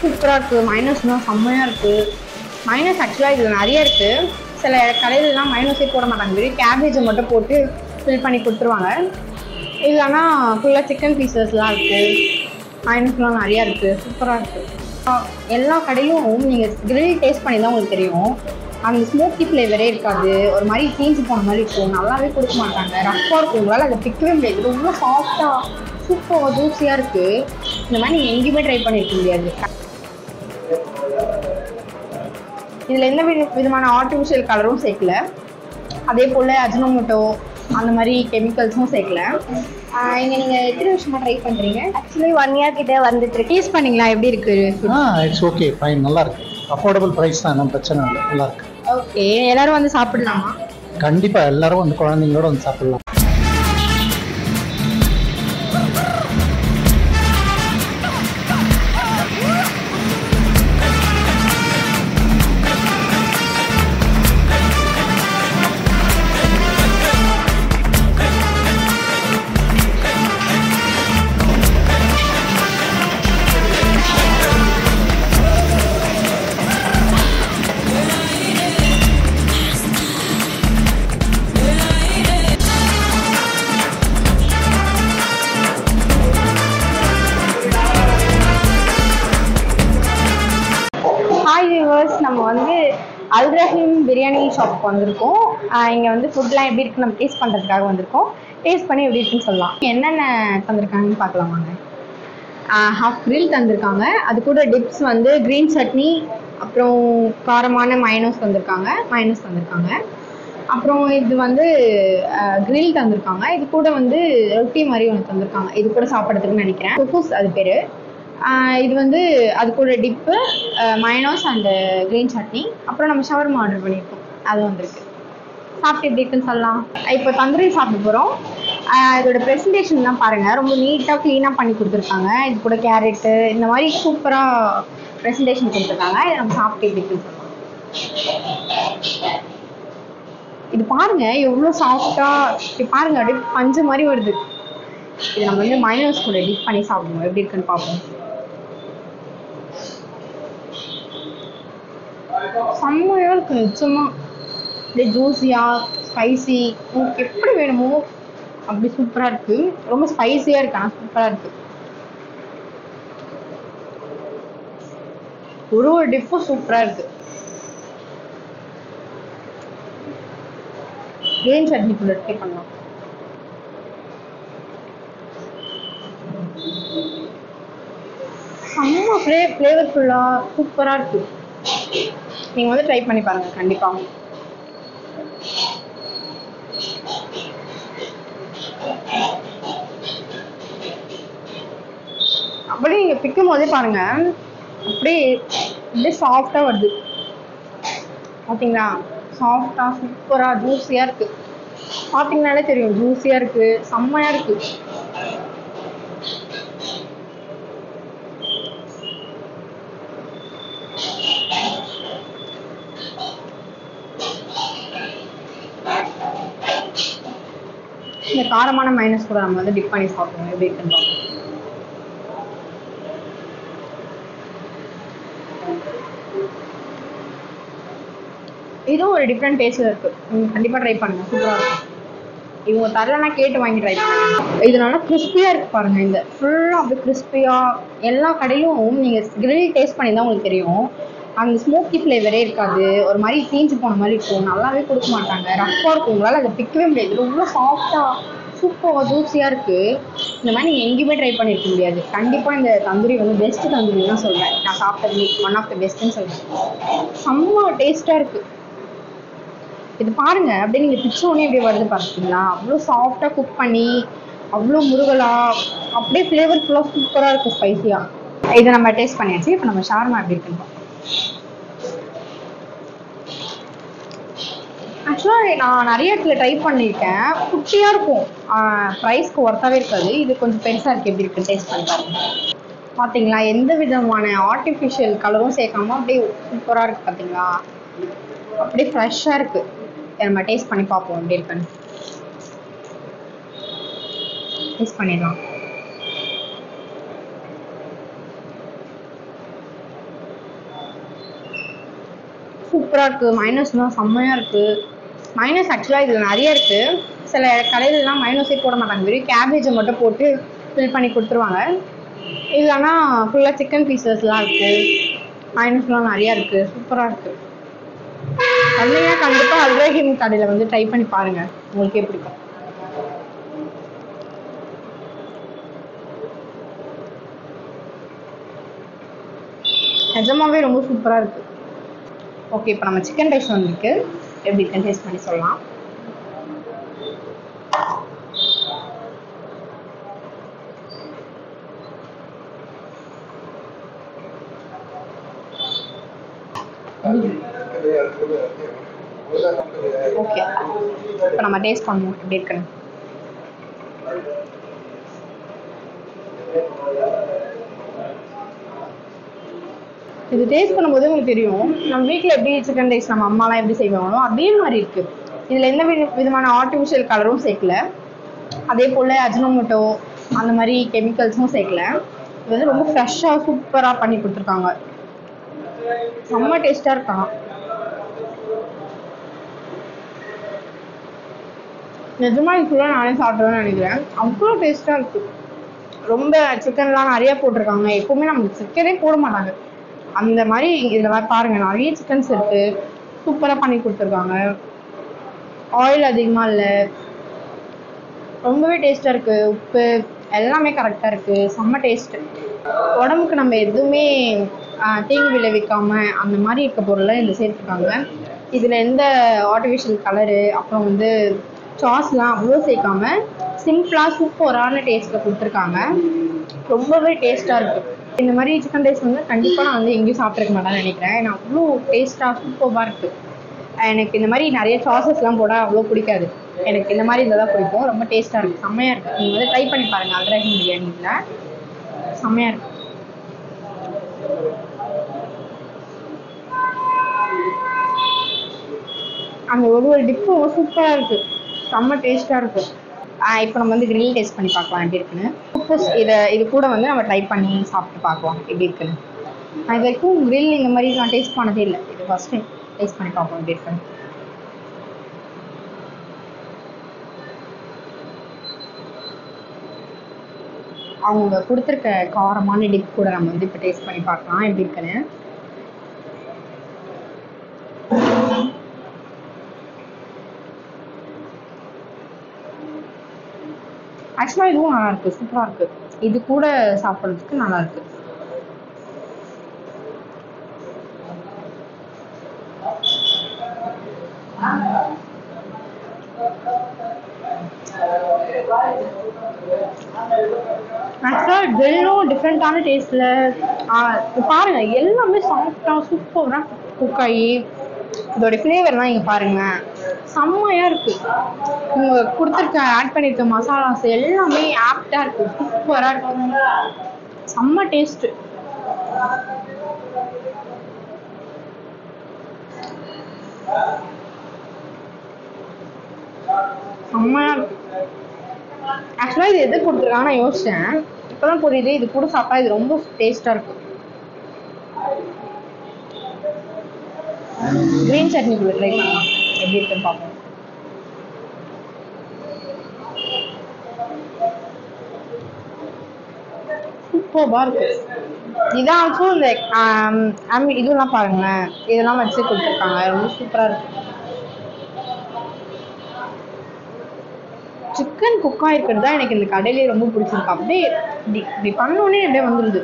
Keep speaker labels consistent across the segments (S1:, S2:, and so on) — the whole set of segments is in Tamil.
S1: சூப்பராக இருக்குது. மைனஸ்லாம் செம்மையாக இருக்குது. மைனஸ் ஆக்சுவலாக இதில் நிறைய இருக்குது. சில கடையிலலாம் மைனஸே போட மாட்டாங்க, வெறும் கேபேஜை மட்டும் போட்டு ஃபில் பண்ணி கொடுத்துருவாங்க. இல்லைன்னா ஃபுல்லாக சிக்கன் பீசஸ்லாம் இருக்குது, மைனஸ்லாம் நிறையா இருக்குது, சூப்பராக இருக்குது. எல்லா கடையும் நீங்கள் கிரில் டேஸ்ட் பண்ணி தான் உங்களுக்கு தெரியும், அந்த ஸ்மோக்கி ஃப்ளேவரே இருக்காது, ஒரு மாதிரி தீஞ்சு போன மாதிரி இருக்கும், நல்லாவே கொடுக்க மாட்டாங்க, ரஃப்பாக இருக்கும். உங்களால் அதை பிக்கவே முடியாது, ரொம்ப சாஃப்டாக சூப்பராக ஜூஸியாக இருக்குது. இந்த மாதிரி நீங்கள் எங்கேயுமே ட்ரை பண்ணியிருக்க முடியாது. இதில் எந்த விதமான ஆர்டிஃபிஷியல் கலரும் சேர்க்கல, அதே போல் அஜினோமோட்டோ அந்த மாதிரி கெமிக்கல்ஸும் சேர்க்கல. இங்கே நீங்கள் எத்தனை வருஷமாக ட்ரை பண்ணுறீங்க?
S2: ஆக்சுவலி 1 year கிட்டே வந்துட்டு
S1: டேஸ்ட் பண்ணிங்களா? எப்படி இருக்குது?
S3: இட்ஸ் ஓகே, ஃபைன், நல்லா இருக்கு. அஃபோர்டபுள் ப்ரைஸ் தான், நம்ம பிரச்சனை இல்லை, நல்லா இருக்கு.
S1: ஓகே, எல்லாரும் வந்து சாப்பிடலாமா?
S3: கண்டிப்பாக எல்லாரும் வந்து குழந்தைங்களோட வந்து சாப்பிடலாம்.
S1: நம்ம வந்து அல் ரஹீம் பிரியாணி ஷாப்புக்கு வந்திருக்கோம். இங்கே வந்து ஃபுட்லாம் எப்படி இருக்குன்னு நம்ம டேஸ்ட் பண்ணுறதுக்காக வந்திருக்கோம். டேஸ்ட் பண்ணி எப்படி இருக்குன்னு சொல்லலாம். என்னென்ன தந்திருக்காங்கன்னு பார்க்கலாம் வாங்க. ஹாஃப் கிரில் தந்திருக்காங்க, அது கூட டிப்ஸ் வந்து க்ரீன் சட்னி, அப்புறம் காரமான மைனஸ் தந்திருக்காங்க. அப்புறம் இது வந்து கிரில் தந்திருக்காங்க, இது கூட வந்து ரொட்டி மாதிரி ஒன்று தந்திருக்காங்க, இது கூட சாப்பிட்றதுக்குன்னு நினைக்கிறேன், குக்கூஸ் அது பேர். இது வந்து அது கூட டிப்பு, மைனோஸ் அண்டு க்ரீன் சட்னி. அப்புறம் நம்ம ஷவர்மா ஆர்டர் பண்ணியிருக்கோம், அது வந்திருக்கு. சாப்பிட்டு எப்படி இருக்குன்னு சொல்லலாம். இப்போ தந்தூரி சாப்பிட போகிறோம். இதோட ப்ரெசன்டேஷன் தான் பாருங்கள், ரொம்ப நீட்டாக க்ளீனாக பண்ணி கொடுத்துருக்காங்க. இது கூட கேரட்டு இந்த மாதிரி சூப்பராக ப்ரெசன்டேஷன் கொடுத்துருக்காங்க. இதை நம்ம சாப்பிட்டு எப்படி இருக்குன்னு சொல்லலாம். இது பாருங்கள் எவ்வளோ சாஃப்டாக, இப்படி பாருங்கள் அப்படியே பஞ்சு மாதிரி வருது. இது நம்ம வந்து மைனோஸ் கூட டிப் பண்ணி சாப்பிடுவோம், எப்படி இருக்குன்னு பார்ப்போம். செம்மையாக இருக்கு நிச்சயமா, அப்படியே ஜூஸியாக ஸ்பைசி, உங்களுக்கு எப்படி வேணுமோ அப்படி சூப்பராக இருக்கு. ரொம்ப ஸ்பைசியாக இருக்கு, ஆனால் சூப்பராக இருக்கு. ஒரு டிப்பும் சூப்பராக இருக்கு. கிரீன் சட்னி கூட ட்ரை பண்ணலாம். செம்ம ஃப்ளேவர்ஃபுல்லாக சூப்பராக இருக்கு. நீங்கள் வந்து ட்ரை பண்ணி பாருங்கள் கண்டிப்பாக. அப்படியே நீங்கள் பிக்கும் போதே பாருங்கள், அப்படியே சாஃப்டாக வருது பார்த்தீங்களா, சாஃப்டாக சூப்பராக ஜூஸியாக இருக்குது. பார்த்தீங்கன்னாலே தெரியும் ஜூஸியாக இருக்குது, செம்மையாக இருக்குது. இந்த காரமான மைனஸ் கூட நம்ம வந்து டிப் பண்ணி சாப்பிடுவோம், எப்படி இருக்குன்னு பார்ப்போம். இதுவும் ஒரு டிஃப்ரெண்ட் டேஸ்ட்ல இருக்கு, கண்டிப்பா ட்ரை பண்ணுங்க, சூப்பரா இருக்கும். இவங்க தரலன்னா கேட்டு வாங்கி ட்ரை பண்ணுங்க. இது நல்லா கிறிஸ்பியா இருக்கு பாருங்க, இந்த ஃபுல்லா அப்படியே கிறிஸ்பியா. எல்லா கடையிலும் நீங்க கிரில் டேஸ்ட் பண்ணி தான் உங்களுக்கு தெரியும், அந்த ஸ்மோக்கி ஃப்ளேவரே இருக்காது, ஒரு மாதிரி தீஞ்சு போன மாதிரி இருக்கும், நல்லாவே கொடுக்க மாட்டாங்க, ரஃப்பாக இருக்கும், உங்களால் அதை பிக்கவே முடியாது, ரொம்ப சாஃப்டாக சூப்பராக ஜூஸியாக இருக்குது. இந்த மாதிரி நீங்கள் எங்கேயுமே ட்ரை பண்ணியிருக்க முடியாது. கண்டிப்பாக இந்த தந்தூரி வந்து பெஸ்ட்டு தந்தூரி தான் சொல்வேன், நான் சாப்பிட்டது ஒன் ஆஃப் த பெஸ்ட்டுன்னு சொல்வேன். செம்ம டேஸ்ட்டாக இருக்குது. இது பாருங்கள், அப்படியே நீங்கள் பிச்சோடனே அப்படியே வருது பார்த்தீங்களா, அவ்வளோ சாஃப்டாக குக் பண்ணி அவ்வளோ முருகலாக அப்படியே ஃப்ளேவர்ஃபுல்லாக சூப்பராக இருக்குது, ஸ்பைஸியாக. இதை நம்ம டேஸ்ட் பண்ணியாச்சு. இப்போ நம்ம ஷவர்மா எப்படி இருக்குன்னு ஆக்சுவலாக நான் நிறைய இடத்துல ட்ரை பண்ணியிருக்கேன், குட்டியாக இருக்கும், ப்ரைஸ்க்கு ஒர்த்தாகவே இருக்காது. இது கொஞ்சம் பெருசாக இருக்குது, எப்படி இருக்குது டேஸ்ட் பண்ணி பாருங்க. பார்த்தீங்களா, எந்த விதமான ஆர்டிஃபிஷியல் கலரும் சேர்க்காம அப்படியே சூப்பராக இருக்குது பார்த்தீங்களா, அப்படியே ஃப்ரெஷ்ஷாக இருக்குது. நம்ம டேஸ்ட் பண்ணி பார்ப்போம் எப்படி இருக்குன்னு. டேஸ்ட் பண்ணிடலாம். சூப்பராக இருக்குது. மைனஸ்லாம் செம்மையாக இருக்குது. மைனஸ் ஆக்சுவலாக இதில் நிறைய இருக்குது. சில கடையிலலாம் மைனஸே போட மாட்டாங்க, வெறும் கேபேஜை மட்டும் போட்டு ஃபில் பண்ணி கொடுத்துருவாங்க. இல்லைன்னா ஃபுல்லாக சிக்கன் பீசஸ்லாம் இருக்குது, மைனஸ்லாம் நிறையா இருக்குது. சூப்பராக இருக்குது. வந்தீங்கன்னா கண்டிப்பாக அல் ரஹீம் கடையில் வந்து ட்ரை பண்ணி பாருங்கள், உங்களுக்கே பிடிக்கும். நிஜமாவே ரொம்ப சூப்பராக இருக்குது. ஓகே, இப்போ நம்ம சிக்கன் ரைஸ் வந்துருக்கு, எப்படி இருக்குன்னு டேஸ்ட் பண்ணி சொல்லலாம். ஓகே, இப்போ நம்ம டேஸ்ட் பண்ணுவோம் எப்படி இருக்குன்னு. இது டேஸ்ட் பண்ணும்போது உங்களுக்கு தெரியும், நம்ம வீட்டில் எப்படி சிக்கன் ரைஸ் நம்ம அம்மாலாம் எப்படி செய்வாங்களோ அதே மாதிரி இருக்குது. இதில் எந்த விதமான ஆர்டிஃபிஷியல் கலரும் சேர்க்கல, அதே போல் அஜினோமோட்டோ அந்த மாதிரி கெமிக்கல்ஸும் சேர்க்கல. இது வந்து ரொம்ப ஃப்ரெஷ்ஷாக சூப்பராக பண்ணி கொடுத்துருக்காங்க. செம்ம டேஸ்ட்டாக இருக்காங்க. நிஜமாக இது ஃபுல்லாக நானே சாப்பிடுவேன்னு நினைக்கிறேன், அவ்வளோ டேஸ்ட்டாக இருக்குது. ரொம்ப சிக்கன்லாம் நிறையா போட்டிருக்காங்க. எப்போவுமே நமக்கு சிக்கனே போட மாட்டாங்க, அந்த மாதிரி இதில் பாருங்கள் நிறைய சிக்கன்ஸ் இருக்குது. சூப்பராக பண்ணி கொடுத்துருக்காங்க. ஆயில் அதிகமாக இல்லை, ரொம்பவே டேஸ்ட்டாக இருக்குது. உப்பு எல்லாமே கரெக்டாக இருக்குது. செம்ம டேஸ்ட்டு. உடம்புக்கு நம்ம எதுவுமே தீங்கு விளைவிக்காமல் அந்த மாதிரி இருக்க பொருளை இதில் சேர்த்துருக்காங்க. இதில் எந்த ஆர்டிஃபிஷியல் கலரு அப்புறம் வந்து சாஸ்லாம் அவ்வளோ சேர்க்காம சிம்பிளாக சூப்பரான டேஸ்ட்டில் கொடுத்துருக்காங்க. ரொம்பவே டேஸ்ட்டாக இருக்குது. இந்த மாதிரி சிக்கன் ரைஸ் வந்து கண்டிப்பாக நான் வந்து எங்கேயும் சாப்பிட்ருக்க மாட்டேன்னு நினைக்கிறேன். ஏன்னா அவ்வளோ டேஸ்ட்டாக சூப்பராக இருக்குது. எனக்கு இந்த மாதிரி நிறைய சாஸஸ்லாம் போட அவ்வளோ பிடிக்காது, எனக்கு இந்த மாதிரி இதில் தான் பிடிக்கும். ரொம்ப டேஸ்ட்டாக இருக்குது, செம்மையாக இருக்குது. நீங்கள் வந்து ட்ரை பண்ணி பாருங்கள் அல் ரஹீம் பிரியாணியில், செம்மையாக இருக்குது. அந்த ஒரு டிப்பும் சூப்பராக இருக்குது, செம்ம டேஸ்ட்டாக இருக்குது. இப்போ நம்ம வந்து கிரில் டேஸ்ட் பண்ணி பார்க்கலாம் எப்படி இருக்குன்னு. இது கூட வந்து நம்ம ட்ரை பண்ணி சாப்பிட்டு பார்க்கலாம் எப்படி இருக்குன்னு. நான் இது வரைக்கும் கிரில் இந்த மாதிரி நான் டேஸ்ட் பண்ணதே இல்லை, இது ஃபர்ஸ்ட் டைம் டேஸ்ட் பண்ணி பார்ப்போம் எப்படி இருக்குன்னு. அவங்க கொடுத்துருக்க காரமான டிப் கூட நம்ம வந்து இப்போ டேஸ்ட் பண்ணி பார்க்கலாம் எப்படி இருக்குன்னு. ஆக்சுவலாக இதுவும் நல்லா இருக்குது, சூப்பராக இருக்குது. இது கூட சாப்பிட்றதுக்கு நல்லா இருக்குது. ஆக்சுவலாக கிரில்லும் டிஃப்ரெண்ட்டான டேஸ்ட்டில் பாருங்கள், எல்லாமே சாஃப்டாக சூப்பராக குக் ஆகி இதோட ஃப்ளேவர்லாம் இங்கே பாருங்கள் செம்மையாக இருக்குது. இவங்க கொடுத்துருக்க ஆட் பண்ணியிருக்க மசாலாஸ் எல்லாமே ஆப்டாக இருக்குது, சூப்பராக இருக்குது, செம்ம டேஸ்ட்டு. செம்மையாக இருக்குது. ஆக்சுவலாக இது எது கொடுத்துருக்காங்க நான் யோசிச்சேன், இப்போ தான் புரியுது. இது கூட சாப்பிட்டா இது ரொம்ப டேஸ்ட்டாக இருக்கும். கிரீன் சட்னி கூட ட்ரை பண்ணலாம் எப்படி இருக்குன்னு பார்ப்போம். சூப்பராக இருக்கு. இதான் ஆல்சோ இந்த இதெல்லாம் பாருங்களேன், இதெல்லாம் வச்சு கொடுத்துருக்காங்க, ரொம்ப சூப்பராக இருக்கு. சிக்கன் குக்காக இருக்கிறது தான் எனக்கு இந்த கடையிலே ரொம்ப பிடிச்சிருக்கு. அப்படியே இப்படி பண்ணோன்னே அப்படியே வந்துடுது,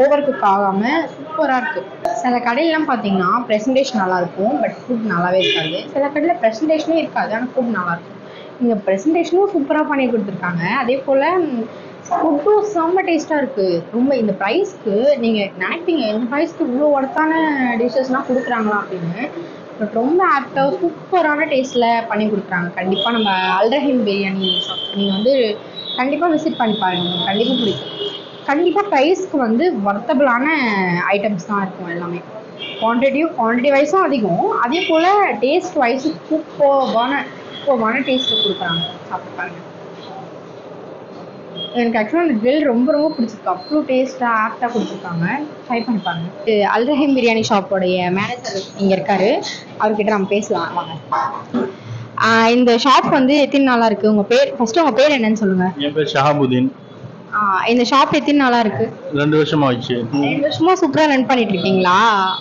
S1: ஓவர் குக் ஆகாமல் சூப்பராக இருக்குது. சில கடையிலாம் பார்த்தீங்கன்னா ப்ரெசன்டேஷன் நல்லாயிருக்கும், பட் ஃபுட் நல்லாவே இருக்காது. சில கடையில் ப்ரெசன்டேஷனே இருக்காது, ஆனால் ஃபுட் நல்லாயிருக்கும். இங்கே ப்ரெசன்டேஷனும் சூப்பராக பண்ணி கொடுத்துருக்காங்க, அதே போல் ஃபுட்டும் செம்ம டேஸ்ட்டாக இருக்குது. ரொம்ப இந்த ப்ரைஸ்க்கு நீங்கள் நினைப்பீங்க இந்த ப்ரைஸ்க்கு இவ்வளோ ஒர்த்தான டிஷ்ஷஸ்லாம் கொடுக்குறாங்களா அப்படின்னு, பட் ரொம்ப ஆப்டாக சூப்பரான டேஸ்ட்டில் பண்ணி கொடுக்குறாங்க. கண்டிப்பாக நம்ம அல் ரஹீம் பிரியாணி ஷாப் நீங்கள் வந்து கண்டிப்பாக விசிட் பண்ணி பாருங்கள், உங்களுக்கு கண்டிப்பாக பிடிக்கும். கண்டிப்பாக ப்ரைஸ்க்கு வந்து ஒர்த்தபிளான ஐட்டம்ஸ் தான் இருக்கும் எல்லாமே. குவான்டிட்டி வைஸும் அதிகம், அதே போல் டேஸ்ட் வைஸும் சூப்பரான டேஸ்ட்டு கொடுக்குறாங்க. சாப்பிட்டு பாருங்கள். எனக்கு ஆக்சுவலாக அந்த grill ரொம்ப ரொம்ப பிடிச்சிருக்கு. அவ்வளோ டேஸ்ட்டாக ஆப்டாக கொடுத்துருக்காங்க. ட்ரை பண்ணிப்பாங்க. அல் ரஹீம் பிரியாணி ஷாப்போடைய மேனேஜர் இங்கே இருக்காரு. அவர்கிட்ட நம்ம பேசலாம் வாங்க. இந்த ஷாப் வந்து எத்தனை நாளாக இருக்குது? உங்கள் பேர் ஃபர்ஸ்ட் உங்கள் பேர் என்னன்னு சொல்லுங்கள்.
S4: என் பேர் ஷஹாபுதீன்.
S1: இந்த ஷாப் எத்தனை நாளாக இருக்குது?
S4: 2 வருஷமா ஆச்சு.
S1: 2 வருஷமா சூப்பராக ரன் பண்ணிட்டு இருக்கீங்களா?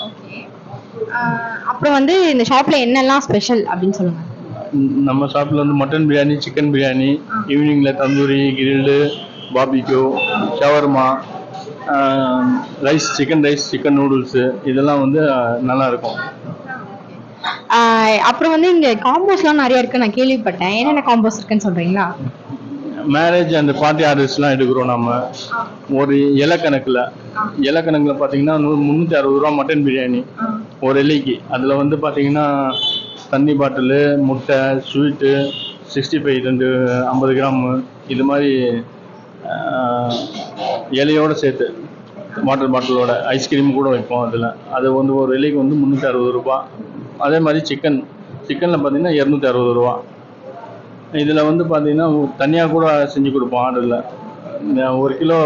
S1: ஓகே. அப்புறம் வந்து இந்த ஷாப்பில் என்னெல்லாம் ஸ்பெஷல் அப்படின்னு சொல்லுங்கள்.
S4: நம்ம ஷாப்பில் வந்து மட்டன் பிரியாணி, சிக்கன் பிரியாணி, ஈவினிங்கில் tandoori, grilled, barbecue, shawarma, rice, chicken rice, chicken noodles இதெல்லாம் வந்து நல்லாயிருக்கும்.
S1: அப்புறம் வந்து இங்கே காம்போஸ்லாம் நிறைய இருக்குன்னு நான் கேள்விப்பட்டேன். என்னென்ன காம்போஸ் இருக்குன்னு சொல்கிறீங்களா?
S4: மேரேஜ் அண்ட் பார்ட்டி ஆர்டர்ஸ்லாம் எடுக்கிறோம் நம்ம. ஒரு இலக்கணக்கில் பார்த்தீங்கன்னா 360 ரூபா மட்டன் பிரியாணி ஒரு இலைக்கு. அதில் வந்து பார்த்தீங்கன்னா தண்ணி பாட்டிலு, முட்டை, ஸ்வீட்டு, 65 2 50 கிராமு இது மாதிரி இலையோடு சேர்த்து வாட்டர் பாட்டிலோட ஐஸ்கிரீம் கூட வைப்போம். அதில் அது வந்து ஒரு இலைக்கு வந்து 360 ரூபா. அதே மாதிரி சிக்கனில் பார்த்தீங்கன்னா 260 ரூபா. இதில் வந்து பார்த்தீங்கன்னா தனியாக கூட செஞ்சு கொடுப்போம் ஆர்டரில். 1 கிலோ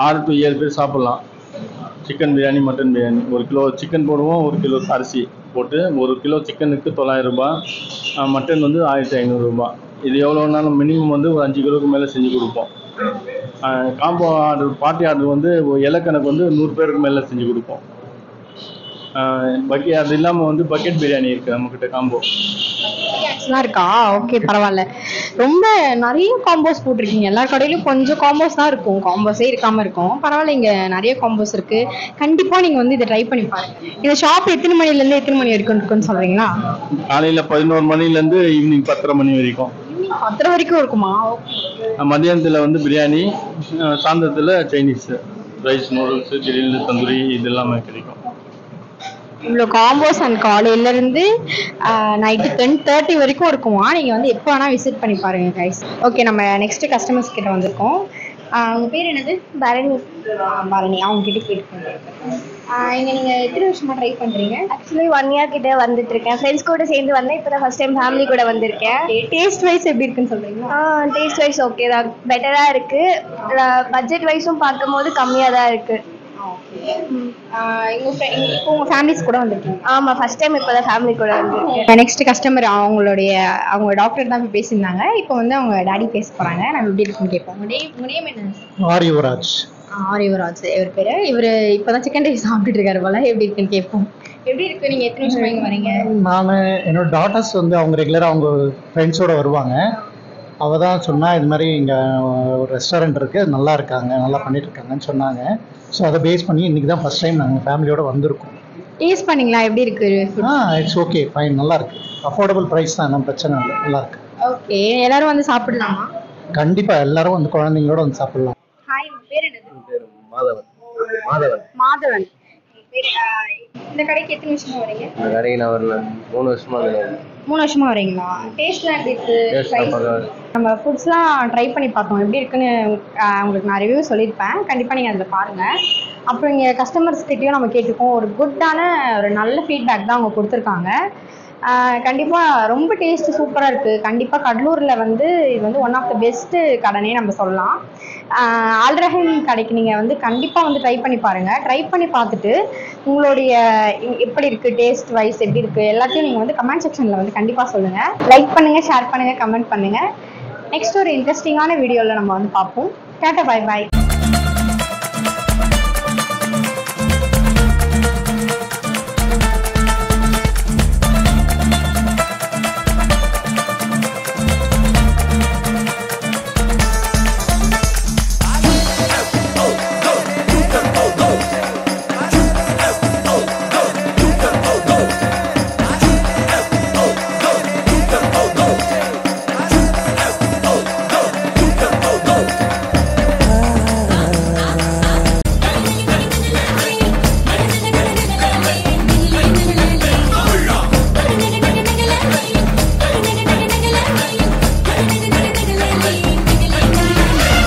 S4: 6 to 7 பேர் சாப்பிட்லாம். Chicken biryani, mutton biryani 1 kilo chicken போடுவோம், 1 கிலோ அரிசி போட்டு 1 கிலோ சிக்கனுக்கு 900 ரூபா, மட்டன் வந்து 1500 ரூபா. இது எவ்வளோனாலும் மினிமம் வந்து ஒரு 5 கிலோவுக்கு மேலே செஞ்சு கொடுப்போம். காம்போ ஆர்டர், பார்ட்டி ஆர்டர் வந்து இலக்கணக்கு வந்து 100 பேருக்கு மேலே செஞ்சு கொடுப்போம். அது இல்லாமல் வந்து பக்கெட் பிரியாணி இருக்குது நம்மக்கிட்ட காம்போ
S1: இருக்கா? ஓகே, பரவாயில்ல. ரொம்ப நிறைய காம்போஸ் போட்டிருக்கீங்க. எல்லா கடையிலும் கொஞ்சம் காம்போஸ் தான் இருக்கும், காம்போஸே இருக்காம இருக்கும். பரவாயில்ல, இங்க நிறைய காம்போஸ் இருக்கு. கண்டிப்பா நீங்க வந்து இதை ட்ரை பண்ணி பாருங்க. இந்த ஷாப் எத்தனை மணில இருந்து எத்தனை மணி வரைக்கும் இருக்குன்னு சொல்றீங்களா?
S4: காலையில 11 மணிலேருந்து ஈவினிங் 10:30 மணி வரைக்கும்.
S1: 10:30 வரைக்கும் இருக்குமா?
S4: மதியானத்துல வந்து பிரியாணி, சாயந்தரத்துல Chinese, rice, noodles, grill, tandoori இது எல்லாமே கிடைக்கும்.
S1: இவ்வளோ காம்போஸ் அண்ட் காலையில இருந்து நைட்டு 10:30 வரைக்கும் இருக்குமா? நீங்க வந்து எப்போ வேணா விசிட் பண்ணி பாருங்க கைஸ். ஓகே, நம்ம நெக்ஸ்ட் கஸ்டமர்ஸ் கிட்ட வந்திருக்கோம். உங்க பேர் என்னது?
S2: பரணி.
S1: பரணி. அவங்க கிட்ட கேட்டுக்கோங்க. இங்க நீங்க எத்தனை வருஷமா ட்ரை பண்றீங்க?
S2: ஆக்சுவலி 1 இயர் கிட்ட வந்துட்டு இருக்கேன். ஃப்ரெண்ட்ஸ் கூட சேர்ந்து வந்தேன். இப்போ தான் ஃபர்ஸ்ட் டைம் ஃபேமிலி கூட வந்திருக்கேன்.
S1: டேஸ்ட் வைஸ் எப்படி இருக்குன்னு சொல்றீங்களா?
S2: டேஸ்ட் வைஸ் ஓகே தான், பெட்டரா இருக்கு. பட்ஜெட் வைஸும் பார்க்கும்போது கம்மியாக தான் இருக்கு.
S1: உங்க ஃபேமிலிஸ் கூட வந்திருக்கீங்க?
S2: ஆமா, ஃபர்ஸ்ட் டைம் இப்போதான் ஃபேமிலி கூட வந்திருக்கேன்.
S1: நெக்ஸ்ட் கஸ்டமர் அவங்க டாக்டர் தான் பேசியிருந்தாங்க. இப்போ வந்து அவங்க டாடி பேச போறாங்க. நம்ம எப்படி இருக்குன்னு கேட்போம். உங்க நேம் என்ன?
S3: ஆரியுவராஜ்.
S1: ஆரியுவராஜ் இவர் பேரு. இவர் இப்போதான் சிக்கன் ரைஸ் சாப்பிட்டுட்டு இருக்காரு போல. எப்படி இருக்குன்னு கேட்போம். எப்படி இருக்கு? நீங்க எத்தனை வருஷமா இங்க வரீங்க?
S3: நான் என்னோட டாட்டர்ஸ் வந்து அவங்க ரெகுலராக அவங்க ஃப்ரெண்ட்ஸோட வருவாங்க. அவள் தான் சொன்னா இது மாதிரி இங்கே ஒரு ரெஸ்டாரண்ட் இருக்குது, நல்லா இருக்காங்க, நல்லா பண்ணிட்டு இருக்காங்கன்னு சொன்னாங்க. ஸோ அதை பேஸ் பண்ணி இன்றைக்கி தான் ஃபஸ்ட் டைம் நாங்கள் ஃபேமிலியோடு வந்திருக்கோம்.
S1: டேஸ்ட் பண்ணீங்களா? எப்படி இருக்கு?
S3: இட்ஸ் ஓகே, ஃபைன், நல்லா இருக்கு. அஃபோர்டபுள் ப்ரைஸ் தான், நம்ம பிரச்சனை இல்லை, நல்லா இருக்கு.
S1: ஓகே, எல்லாரும் வந்து சாப்பிடலாமா?
S3: கண்டிப்பாக எல்லாரும் வந்து குழந்தைங்களோட வந்து சாப்பிடலாம்.
S1: ஹாய், உங்க பேர் என்னது?
S4: மாதவன்.
S1: மாதவன். இந்த கடைக்கு எத்தனை வருஷமா வரீங்க?
S4: இந்த கடைக்கு நான் வரல 3 வருஷமா வரேன்.
S1: 3 வருஷமா வரீங்களா? டேஸ்ட்லாம் எப்படி இருக்கு? நம்ம ஃபுட்ஸ்லாம் ட்ரை பண்ணி பார்த்தோம். எப்படி இருக்குன்னு உங்களுக்கு நான் ரிவ்யூ சொல்லியிருப்பேன். கண்டிப்பாக நீங்கள் அதில் பாருங்கள். அப்புறம் இங்கே கஸ்டமர்ஸ் கிட்டேயும் நம்ம கேட்டிருக்கோம். ஒரு குட்டான ஒரு நல்ல ஃபீட்பேக் தான் அவங்க கொடுத்துருக்காங்க. கண்டிப்பாக ரொம்ப டேஸ்ட்டு சூப்பராக இருக்குது. கண்டிப்பாக கடலூரில் வந்து இது வந்து ஒன் ஆஃப் த பெஸ்ட்டு கடைனே நம்ம சொல்லலாம். அல் ரஹீம் கடைக்கு நீங்கள் வந்து கண்டிப்பாக வந்து ட்ரை பண்ணி பாருங்கள். ட்ரை பண்ணி பார்த்துட்டு உங்களுடைய எப்படி இருக்குது, டேஸ்ட் வைஸ் எப்படி இருக்குது எல்லாத்தையும் நீங்கள் வந்து கமெண்ட் செக்ஷனில் வந்து கண்டிப்பாக சொல்லுங்கள். லைக் பண்ணுங்கள், ஷேர் பண்ணுங்கள், கமெண்ட் பண்ணுங்கள். நெக்ஸ்ட் ஒரு இன்ட்ரெஸ்டிங்கான வீடியோவில் நம்ம வந்து பார்ப்போம். Tata, bye bye.